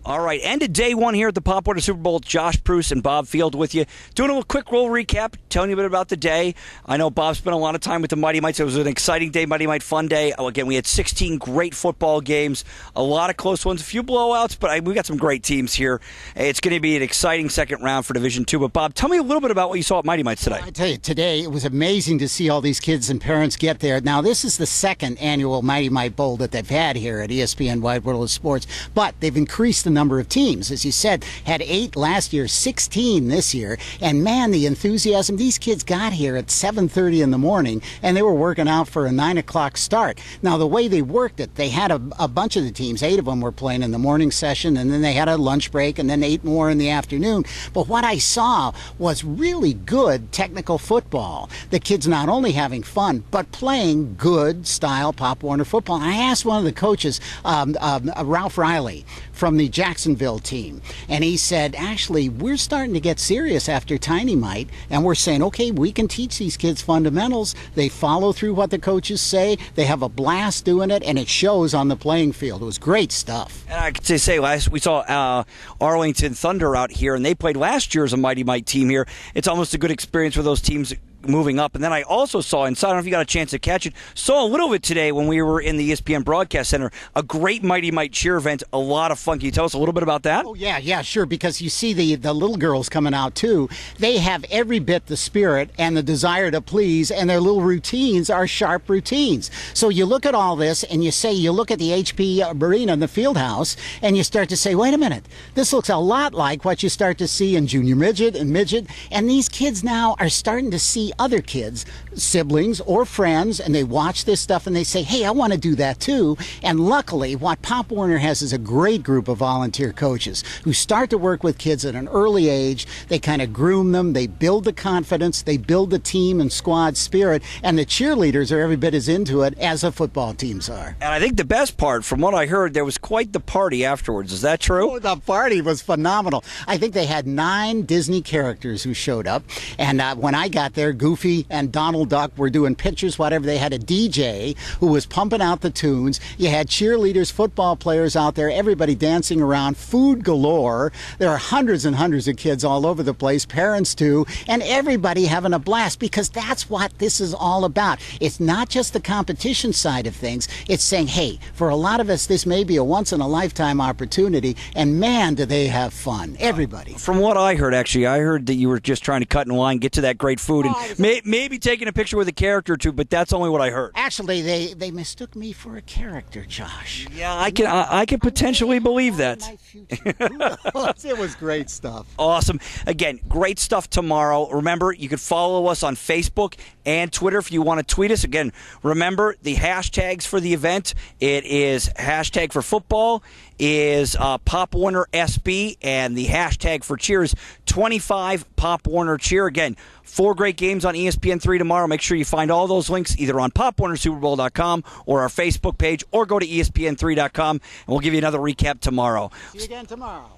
All right, end of day one here at the Pop Warner Super Bowl. Josh Bruce and Bob Field with you. Doing a quick roll recap, telling you a bit about the day. I know Bob spent a lot of time with the Mighty Mites. It was an exciting day, Mighty Mite fun day. Again, we had 16 great football games, a lot of close ones, a few blowouts, but we got some great teams here. It's going to be an exciting second round for Division II. But Bob, tell me a little bit about what you saw at Mighty Mites today. I tell you, today it was amazing to see all these kids and parents get there. Now, this is the second annual Mighty Mite Bowl that they've had here at ESPN Wide World of Sports, but they've increased the number of teams. As you said, had 8 last year, 16 this year. And man, the enthusiasm. These kids got here at 7:30 in the morning, and they were working out for a 9 o'clock start. Now, the way they worked it, they had a bunch of the teams. 8 of them were playing in the morning session, and then they had a lunch break, and then 8 more in the afternoon. But what I saw was really good technical football. The kids not only having fun, but playing good style Pop Warner football. And I asked one of the coaches, Ralph Riley, from the Jacksonville team, and he said, actually, we're starting to get serious after Tiny Mite, and we're saying, okay, we can teach these kids fundamentals. They follow through what the coaches say. They have a blast doing it, and it shows on the playing field. It was great stuff. And I could say, we saw Arlington Thunder out here, and they played last year as a Mighty Mite team here. It's almost a good experience for those teams moving up. And then I also saw, and so I don't know if you got a chance to catch it, saw a little bit today when we were in the ESPN Broadcast Center, a great Mighty Mite cheer event, a lot of fun. Can you tell us a little bit about that? Oh, yeah, sure, because you see the little girls coming out, too. They have every bit the spirit and the desire to please, and their little routines are sharp routines. So you look at all this, and you look at the HP Arena in the field house, and you start to say, wait a minute, this looks a lot like what you start to see in junior midget, and these kids now are starting to see other kids, siblings or friends, and they watch this stuff and they say, hey, I want to do that too. And luckily, what Pop Warner has is a great group of volunteer coaches who start to work with kids at an early age. They kind of groom them, they build the confidence, they build the team and squad spirit, and the cheerleaders are every bit as into it as the football teams are. And I think the best part, from what I heard, there was quite the party afterwards. Is that true? Oh, the party was phenomenal. I think they had 9 Disney characters who showed up, and when I got there, Goofy and Donald Duck were doing pictures, whatever. They had a DJ who was pumping out the tunes. You had cheerleaders, football players out there, everybody dancing around, food galore. There are hundreds and hundreds of kids all over the place, parents too, and everybody having a blast, because that's what this is all about. It's not just the competition side of things. It's saying, hey, for a lot of us, this may be a once-in-a-lifetime opportunity, and man, do they have fun. Everybody. From what I heard, actually, I heard that you were just trying to cut in line, get to that great food, and maybe taking a picture with a character or two, but that's only what I heard. Actually, they mistook me for a character, Josh. Yeah, I can potentially believe that. It was great stuff. Awesome. Again, great stuff tomorrow. Remember, you can follow us on Facebook and Twitter if you want to tweet us. Again, remember the hashtags for the event. It is hashtag for football is Pop Warner SB, and the hashtag for cheer is 25 Pop Warner Cheer. Again, 4 great games on ESPN3 tomorrow. Make sure you find all those links either on PopWarnerSuperBowl.com or our Facebook page, or go to ESPN3.com, and we'll give you another recap tomorrow. See you again tomorrow.